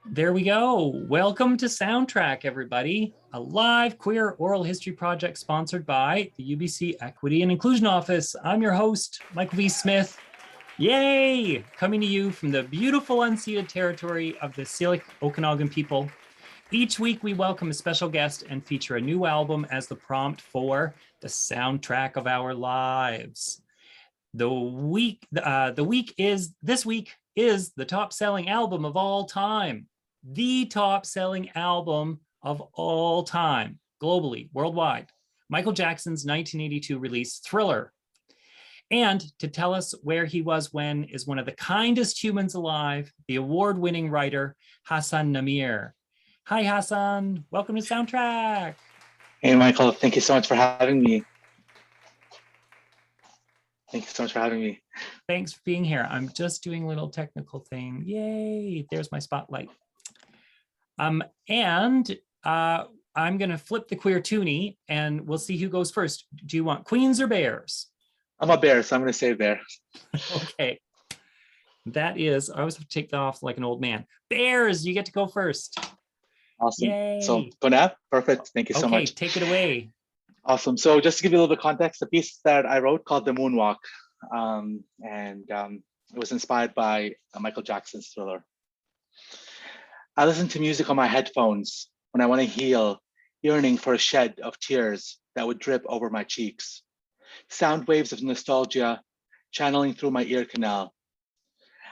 There we go. Welcome to Soundtrack, everybody, a live queer oral history project sponsored by the UBC Equity and Inclusion Office. I'm your host, Michael V. Smith. Yay! Coming to you from the beautiful unceded territory of the Syilx Okanagan people. Each week, we welcome a special guest and feature a new album as the prompt for the soundtrack of our lives. This week is the top-selling album of all time. The top-selling album of all time, globally, worldwide. Michael Jackson's 1982 release, Thriller. And to tell us where he was when is one of the kindest humans alive, the award-winning writer, Hassan Namir. Hi, Hassan. Welcome to Soundtrack. Hey, Michael. Thank you so much for having me. Thank you so much for having me. Thanks for being here. I'm just doing a little technical thing. Yay, there's my spotlight. I'm going to flip the queer toonie and we'll see who goes first. Do you want queens or bears? I'm a bear, so I'm going to say bear. Okay. That is, I always have to take that off like an old man. Bears, you get to go first. Awesome. Yay. So, Guna, perfect. Thank you so much. Okay, take it away. Awesome. So just to give you a little bit of context, the piece that I wrote called The Moonwalk, it was inspired by Michael Jackson's Thriller. I listen to music on my headphones when I want to heal, yearning for a shed of tears that would drip over my cheeks. Sound waves of nostalgia channeling through my ear canal.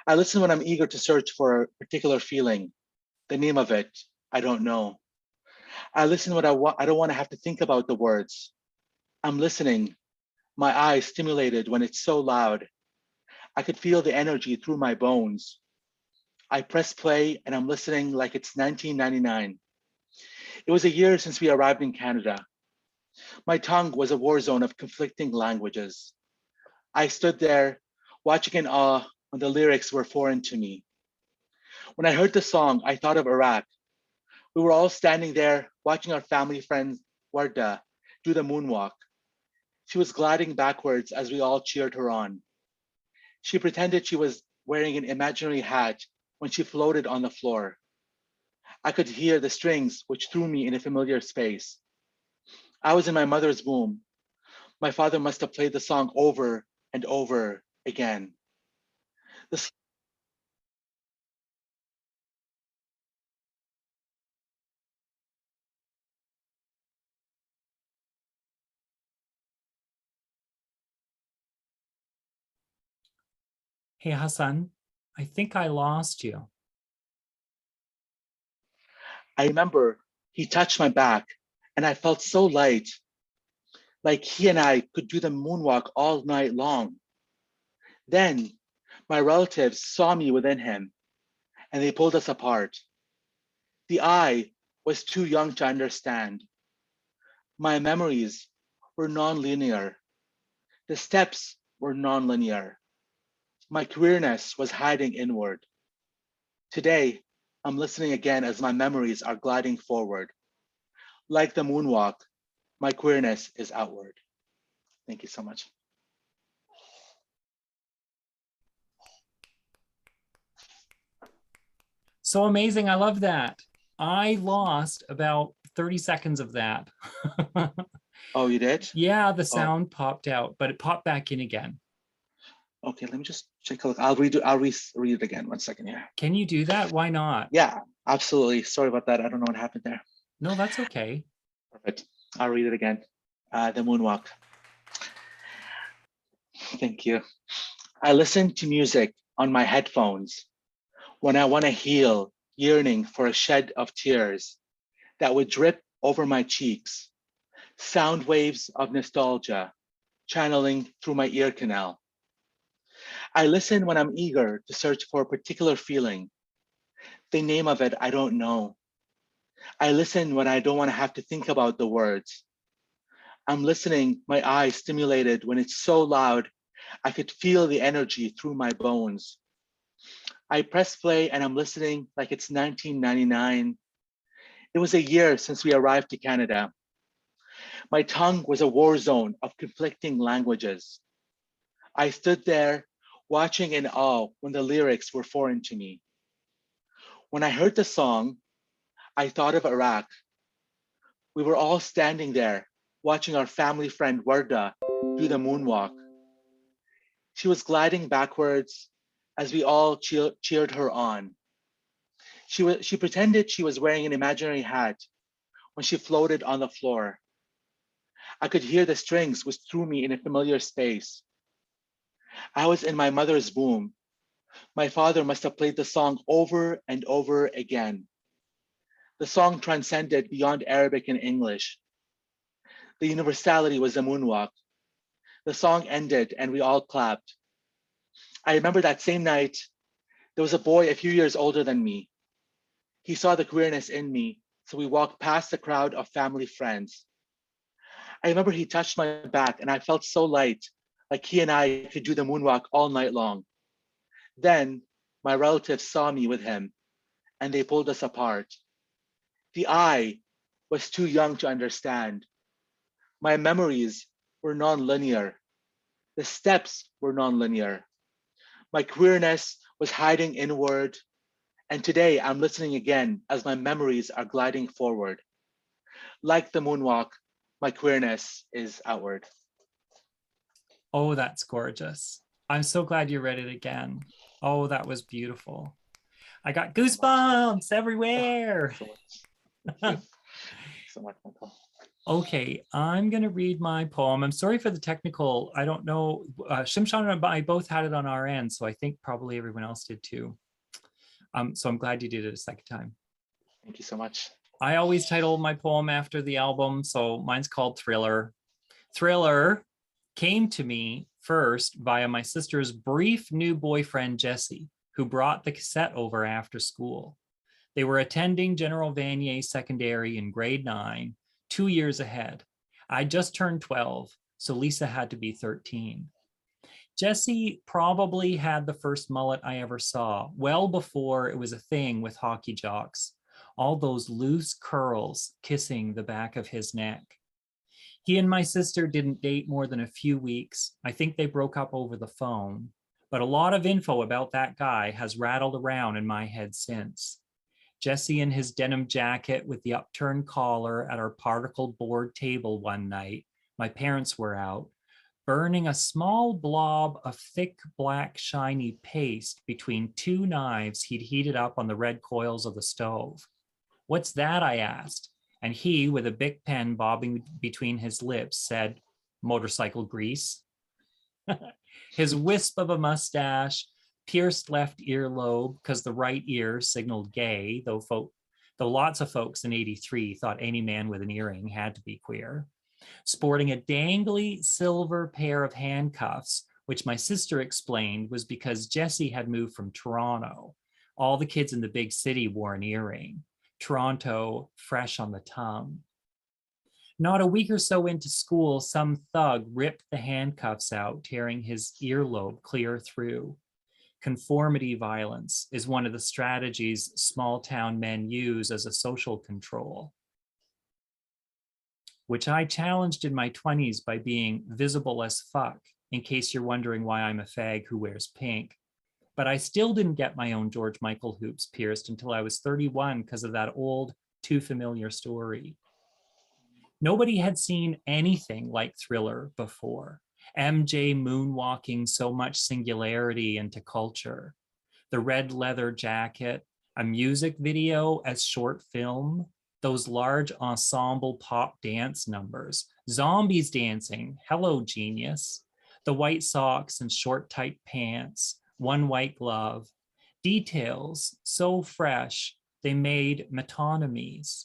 I listen when I'm eager to search for a particular feeling. The name of it, I don't know. I listen when I don't want to have to think about the words. I'm listening, my eyes stimulated when it's so loud. I could feel the energy through my bones. I press play and I'm listening like it's 1999. It was a year since we arrived in Canada. My tongue was a war zone of conflicting languages. I stood there watching in awe when the lyrics were foreign to me. When I heard the song, I thought of Iraq. We were all standing there watching our family friend Warda do the moonwalk. She was gliding backwards as we all cheered her on. She pretended she was wearing an imaginary hat when she floated on the floor. I could hear the strings which threw me in a familiar space. I was in my mother's womb. My father must have played the song over and over again. Hey, Hassan, I think I lost you. I remember he touched my back and I felt so light, like he and I could do the moonwalk all night long. Then my relatives saw me within him and they pulled us apart. The I was too young to understand. My memories were non-linear. The steps were non-linear. My queerness was hiding inward. Today, I'm listening again as my memories are gliding forward. Like the moonwalk, my queerness is outward. Thank you so much. So amazing. I love that. I lost about 30 seconds of that. Oh, you did? Yeah, the sound popped out, but it popped back in again. Okay, let me just take a look. I'll read it again. 1 second here. Can you do that? Why not? Yeah, absolutely. Sorry about that. I don't know what happened there. No, that's okay. Perfect. I'll read it again. The moonwalk. Thank you. I listen to music on my headphones when I want to heal, yearning for a shed of tears that would drip over my cheeks, sound waves of nostalgia channeling through my ear canal. I listen when I'm eager to search for a particular feeling. The name of it, I don't know. I listen when I don't want to have to think about the words. I'm listening, my eyes stimulated when it's so loud, I could feel the energy through my bones. I press play and I'm listening like it's 1999. It was a year since we arrived to Canada. My tongue was a war zone of conflicting languages. I stood there watching in awe when the lyrics were foreign to me. When I heard the song, I thought of Iraq. We were all standing there, watching our family friend Warda do the moonwalk. She was gliding backwards as we all cheered her on. She pretended she was wearing an imaginary hat when she floated on the floor. I could hear the strings which threw me in a familiar space. I was in my mother's womb. My father must have played the song over and over again. The song transcended beyond Arabic and English. The universality was the moonwalk. The song ended and we all clapped. I remember that same night, there was a boy a few years older than me. He saw the queerness in me, so we walked past the crowd of family friends. I remember he touched my back and I felt so light, like he and I could do the moonwalk all night long. Then my relatives saw me with him and they pulled us apart. The I was too young to understand. My memories were non-linear. The steps were non-linear. My queerness was hiding inward, and today I'm listening again as my memories are gliding forward. Like the moonwalk, my queerness is outward. Oh, that's gorgeous. I'm so glad you read it again. Oh, that was beautiful. I got goosebumps everywhere. Thank you so much, Michael. Okay, I'm going to read my poem. I'm sorry for the technical. I don't know. Shimshan and I both had it on our end, so I think probably everyone else did too. So I'm glad you did it a second time. Thank you so much. I always title my poem after the album, so mine's called Thriller. Thriller came to me first via my sister's brief new boyfriend, Jesse, who brought the cassette over after school. They were attending General Vanier Secondary in grade 9, 2 years ahead. I just turned 12, so Lisa had to be 13. Jesse probably had the first mullet I ever saw, well before it was a thing with hockey jocks. All those loose curls kissing the back of his neck. He and my sister didn't date more than a few weeks. I think they broke up over the phone, but a lot of info about that guy has rattled around in my head since. Jesse in his denim jacket with the upturned collar at our particle board table one night, my parents were out, burning a small blob of thick black shiny paste between 2 knives he'd heated up on the red coils of the stove. What's that? I asked. And he, with a Bic pen bobbing between his lips, said, motorcycle grease. His wisp of a mustache, pierced left earlobe because the right ear signaled gay, though lots of folks in 83 thought any man with an earring had to be queer. Sporting a dangly silver pair of handcuffs, which my sister explained was because Jesse had moved from Toronto. All the kids in the big city wore an earring. Toronto, fresh on the tongue. Not a week or so into school, some thug ripped the handcuffs out, tearing his earlobe clear through. Conformity violence is one of the strategies small town men use as a social control, which I challenged in my 20s by being visible as fuck, in case you're wondering why I'm a fag who wears pink. But I still didn't get my own George Michael hoops pierced until I was 31 because of that old, too familiar story. Nobody had seen anything like Thriller before. MJ moonwalking so much singularity into culture. The red leather jacket, a music video as short film, those large ensemble pop dance numbers, zombies dancing, hello genius, the white socks and short tight pants, one white glove, details so fresh they made metonymies.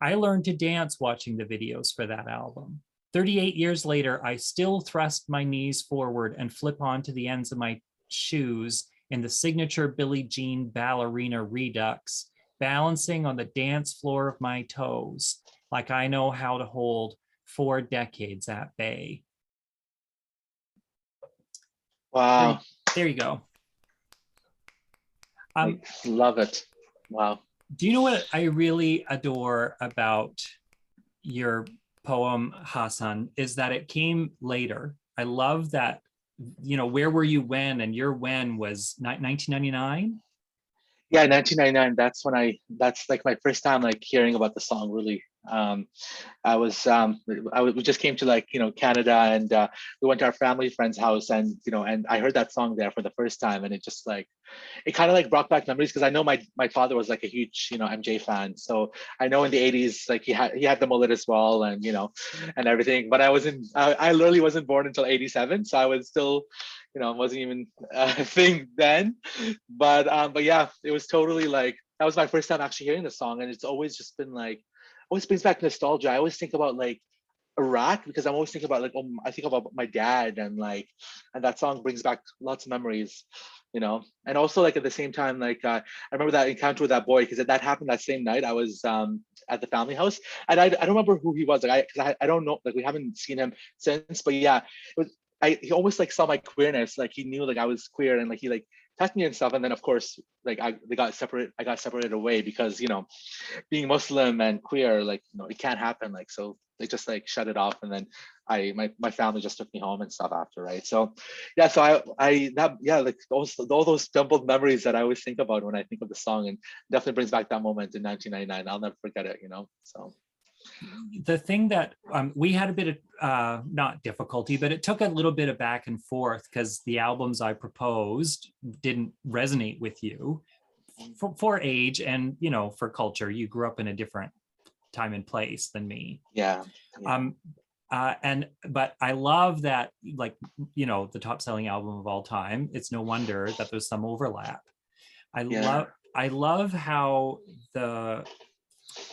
I learned to dance watching the videos for that album. 38 years later, I still thrust my knees forward and flip onto the ends of my shoes in the signature Billie Jean ballerina redux, balancing on the dance floor of my toes, like I know how to hold 4 decades at bay. Wow. There you go. I love it. Wow. Do you know what I really adore about your poem, Hassan, is that it came later. I love that, you know, where were you when, and your when was 1999? Yeah, 1999. That's like my first time like hearing about the song really. I was we just came to like Canada, and we went to our family friend's house, and and I heard that song there for the first time, and it just like it kind of like brought back memories, because I know my father was like a huge MJ fan. So I know in the 80s like he had the mullet as well, and and everything. But I literally wasn't born until 87, so I was still wasn't even a thing then. But yeah, it was totally like that was my first time actually hearing the song, and it's always just been like always brings back nostalgia. I always think about like Iraq, because I'm always thinking about like I think about my dad, and like and that song brings back lots of memories, and also like at the same time like I remember that encounter with that boy, because that happened that same night. I was at the family house, and I don't remember who he was, like I don't know, like we haven't seen him since, but yeah, it was he almost like saw my queerness, like he knew like I was queer, and like he like touched me and stuff, and then of course like I got separated away, because being Muslim and queer, like it can't happen. Like so they just like shut it off, and then my family just took me home and stuff after, right? So yeah, so I that yeah, like all those jumbled memories that I always think about when I think of the song, and definitely brings back that moment in 1999. I'll never forget it, So The thing that we had a bit of not difficulty, but it took a little bit of back and forth because the albums I proposed didn't resonate with you for age and for culture. You grew up in a different time and place than me. yeah, yeah, Um, but I love that, like, the top selling album of all time. It's no wonder that there's some overlap. I yeah, love I love how the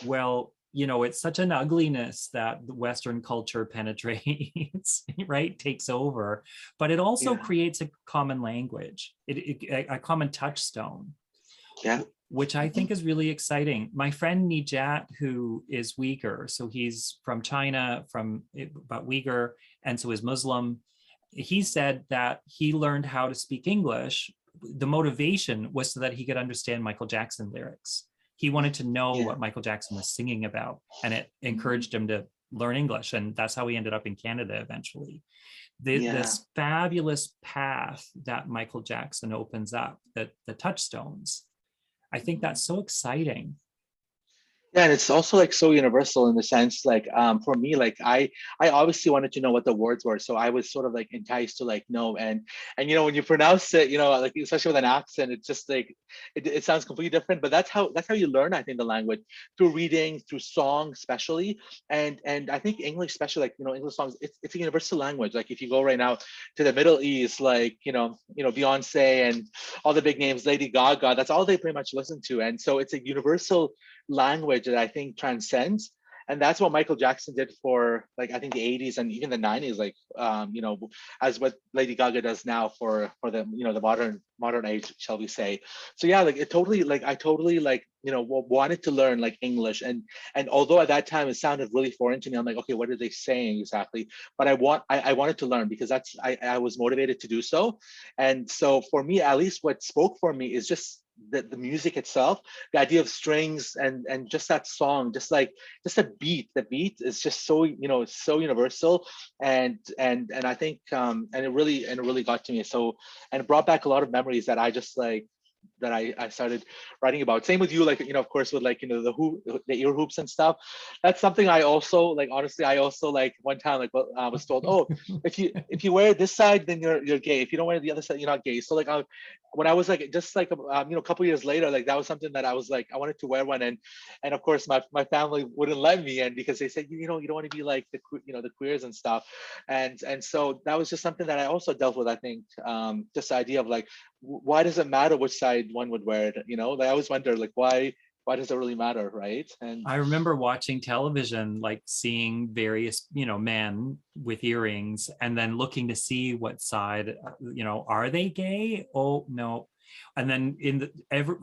well, it's such an ugliness that the Western culture penetrates, right? Takes over, but it also yeah, creates a common language, a common touchstone, yeah. which I Mhm. think is really exciting. My friend Nijat, who is Uyghur, so he's from China, but Uyghur, and so is Muslim. He said that he learned how to speak English. The motivation was so that he could understand Michael Jackson lyrics. He wanted to know Yeah. what Michael Jackson was singing about, and it Mhm. encouraged him to learn English. And that's how he ended up in Canada eventually. Yeah. This fabulous path that Michael Jackson opens up, the touchstones, I think Mhm. that's so exciting. Yeah, and it's also like so universal in the sense like for me like I obviously wanted to know what the words were, so I was sort of like enticed to like know, and when you pronounce it, like especially with an accent, it's just like it sounds completely different, but that's how you learn, I think, the language, through reading, through song especially, and I think English, especially like English songs, it's a universal language. Like if you go right now to the Middle East, like Beyonce and all the big names, Lady Gaga, that's all they pretty much listen to, and so it's a universal language that I think transcends. And that's what Michael Jackson did for like I think the 80s and even the 90s, like as what Lady Gaga does now for the the modern age, shall we say. So yeah, like it totally like I totally like wanted to learn like English, and although at that time it sounded really foreign to me, I'm like, okay, what are they saying exactly? But I wanted to learn because I was motivated to do so. And so for me, at least what spoke for me is just the music itself, the idea of strings and just that song, just the beat is just so so universal, and I think and it really got to me, so, and it brought back a lot of memories that I just like that I started writing about. Same with you, like of course with like the ear hoops and stuff. That's something I also like. Honestly, I also like one time like I was told, oh, if you wear this side, then you're gay. If you don't wear the other side, you're not gay. So like when I was like just like a couple years later, like that was something that I was like I wanted to wear one, and of course my family wouldn't let me, and because they said you don't want to be like the queers and stuff, and so that was just something that I also dealt with. I think just the idea of like why does it matter which side one would wear it? Like I always wonder like why does it really matter, right? And I remember watching television, like seeing various, men with earrings and then looking to see what side, are they gay? Oh, no. And then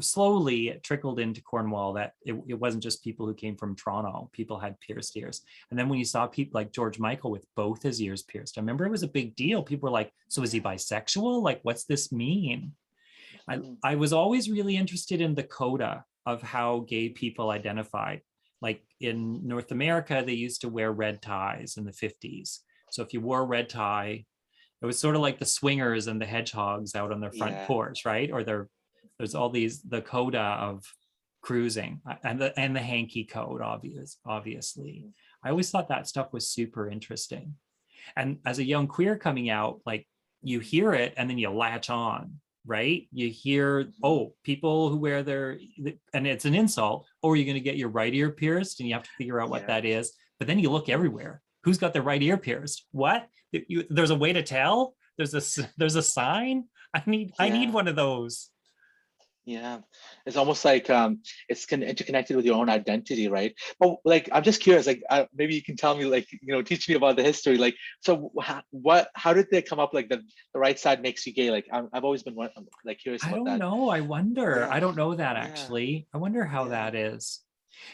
slowly it trickled into Cornwall that it wasn't just people who came from Toronto. People had pierced ears. And then when you saw people like George Michael with both his ears pierced, I remember it was a big deal. People were like, so is he bisexual? Like, what's this mean? mhm, I was always really interested in the coda of how gay people identified. Like in North America, they used to wear red ties in the 50s. So if you wore a red tie, it was sort of like the swingers and the hedgehogs out on their front yeah, porch, right? Or their There's all the coda of cruising and the hanky code, obviously. I always thought that stuff was super interesting. And as a young queer coming out, like you hear it and then you latch on, right? You hear, oh, people who wear and it's an insult, or you're going to get your right ear pierced and you have to figure out what that is. But then you look everywhere. Who's got their right ear pierced? What? There's a way to tell? There's a sign? I need one of those. Yeah, it's almost like it's interconnected with your own identity, right? But like, I'm just curious, like maybe you can tell me, like, teach me about the history. Like, so how did they come up like the right side makes you gay? Like, I've always been like curious I about don't that. know. I wonder. Yeah, I don't know that yeah, actually. I wonder how yeah, that is.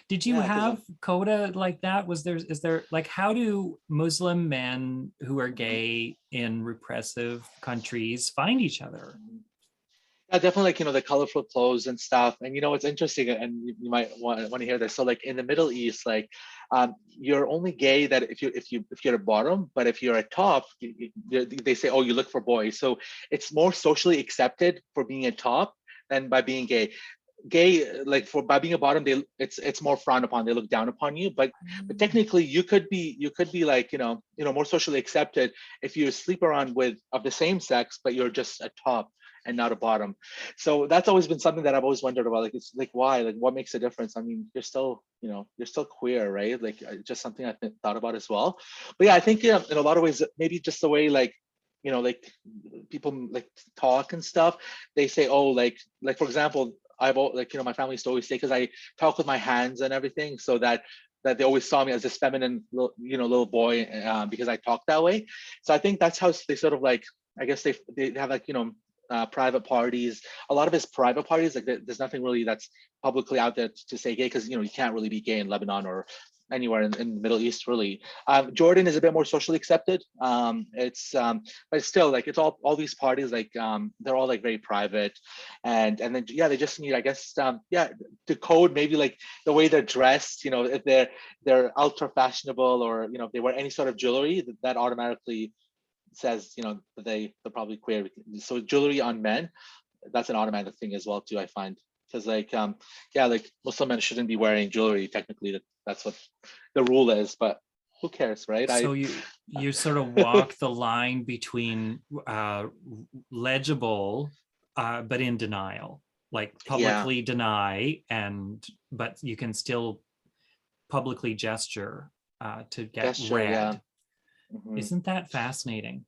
Did you yeah. Because have coda like that? Is there like, how do Muslim men who are gay in repressive countries find each other? yeah, definitely, like, the colorful clothes and stuff. And it's interesting, and you might want to hear this. So like in the Middle East, like you're only gay that if you're a bottom, but if you're a top, they say, oh, you look for boys. So it's more socially accepted for being a top than by being gay. Like by being a bottom, it's more frowned upon. They look down upon you. But technically you could be like, more socially accepted if you sleep around with of the same sex, but you're just a top and not a bottom. So that's always been something that I've always wondered about. Like, it's like, why? Like, what makes a difference? I mean, you're still queer, right? Like, just something I've thought about as well. But yeah, I think in a lot of ways, maybe just the way, like, like people like talk and stuff. They say, oh, like for example, my family used to always say, because I talk with my hands and everything, so that they always saw me as this feminine little boy, because I talk that way. So I think that's how they sort of like, I guess they have like private parties. A lot of his private parties, like there's nothing really that's publicly out there to say gay, because you can't really be gay in Lebanon or anywhere in the Middle East, really. Jordan is a bit more socially accepted. But still, like, it's all these parties, like they're all like very private, and then yeah, they just need, I guess, to code maybe like the way they're dressed. If they're ultra fashionable, or if they wear any sort of jewelry, that automatically says that they're probably queer. So jewelry on men, that's an automatic thing as well too, I find. Because like like Muslim men shouldn't be wearing jewelry technically. That's what the rule is, but who cares, right? So you sort of walk the line between legible but in denial, like publicly deny, but you can still publicly gesture to get read. Yeah. Mm-hmm. Isn't that fascinating?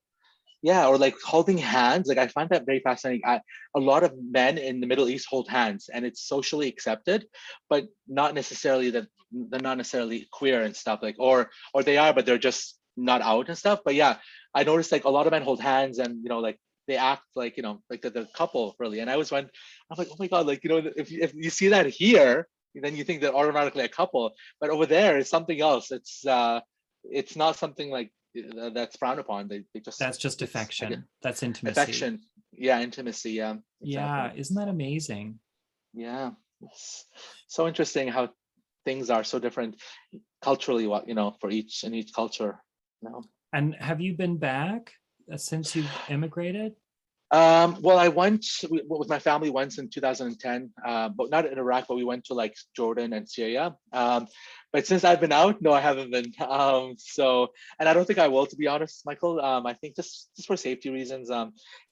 Yeah, or like holding hands. Like, I find that very fascinating. A lot of men in the Middle East hold hands, and it's socially accepted, but not necessarily that they're not necessarily queer and stuff. Like, or they are, but they're just not out and stuff. But yeah, I noticed like a lot of men hold hands, and like they act like like the couple, really. And I was I'm like, oh my god, like if you see that here, then you think they're automatically a couple, but over there it's something else. It's not something like that's frowned upon. They just, that's just affection. That's intimacy. Affection. Yeah, intimacy. Yeah. Exactly. Yeah, isn't that amazing? Yeah, it's so interesting how things are so different culturally. What for each culture. And have you been back since you've immigrated? Well, I went with my family once in 2010, but not in Iraq, but we went to like Jordan and Syria. But since I've been out, no, I haven't been. So, and I don't think I will, to be honest, Michael. I think just for safety reasons,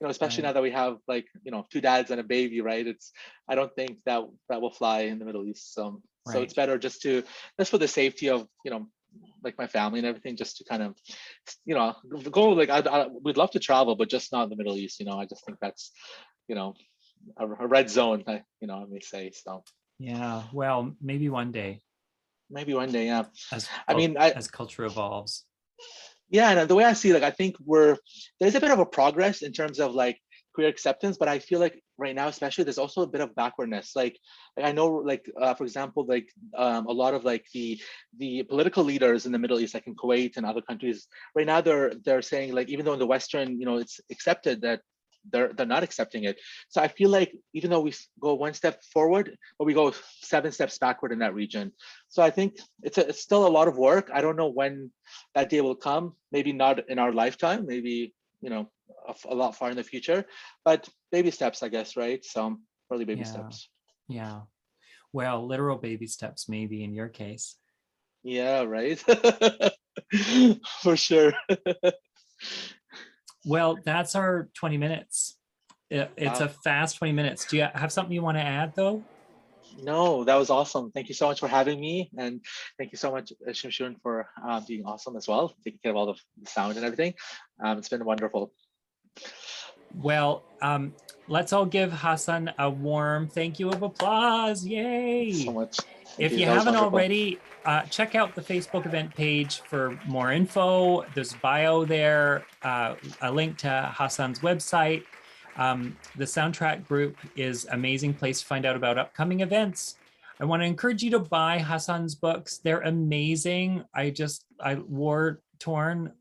especially Right. now that we have like, 2 dads and a baby, right? I don't think that will fly in the Middle East. So it's better just for the safety of, like my family and everything, just to kind of, go. Like, we'd love to travel, but just not in the Middle East. I just think that's, a red zone. I may say so. Yeah. Well, maybe one day. Maybe one day, yeah. As culture evolves. Yeah, and the way I see it, like, I think there's a bit of a progress in terms of like queer acceptance, but I feel like right now, especially, there's also a bit of backwardness. Like I know, like for example, like a lot of like the political leaders in the Middle East, like in Kuwait and other countries, right now they're saying, like, even though in the Western, it's accepted, that they're not accepting it. So I feel like even though we go one step forward, but we go 7 steps backward in that region. So I think it's still a lot of work. I don't know when that day will come. Maybe not in our lifetime. Maybe a lot far in the future. But baby steps, I guess, right? So early baby Yeah. steps. Yeah. Well, literal baby steps, maybe in your case. Yeah, right. For sure. Well, that's our 20 minutes. It's Wow. a fast 20 minutes. Do you have something you want to add though? No, that was awesome. Thank you so much for having me, and thank you so much, Shimshun, for being awesome as well, taking care of all the sound and everything. It's been wonderful. Well, let's all give Hassan a warm thank you of applause. Thank you so Yay. much. Thank If you. you That was haven't wonderful. already, check out the Facebook event page for more info. There's a bio there, a link to Hassan's website. The Soundtrack group is an amazing place to find out about upcoming events. I want to encourage you to buy Hassan's books. They're amazing. War Torn,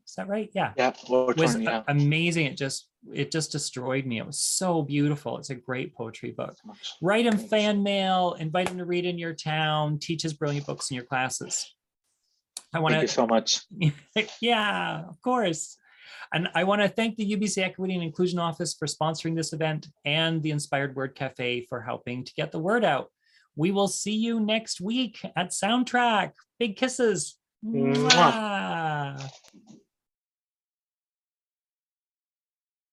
is that right? Yeah. Yeah, we're Was torn. Yeah. amazing. It just destroyed me. It was so beautiful. It's a great poetry book. So much. Write him Thank you so fan mail, invite him to read in your town, teach his brilliant books in your classes. I want Thank you so much. yeah, of course. And I want to thank the UBC Equity and Inclusion Office for sponsoring this event and the Inspired Word Cafe for helping to get the word out. We will see you next week at Soundtrack. Big kisses. Mwah. Mwah.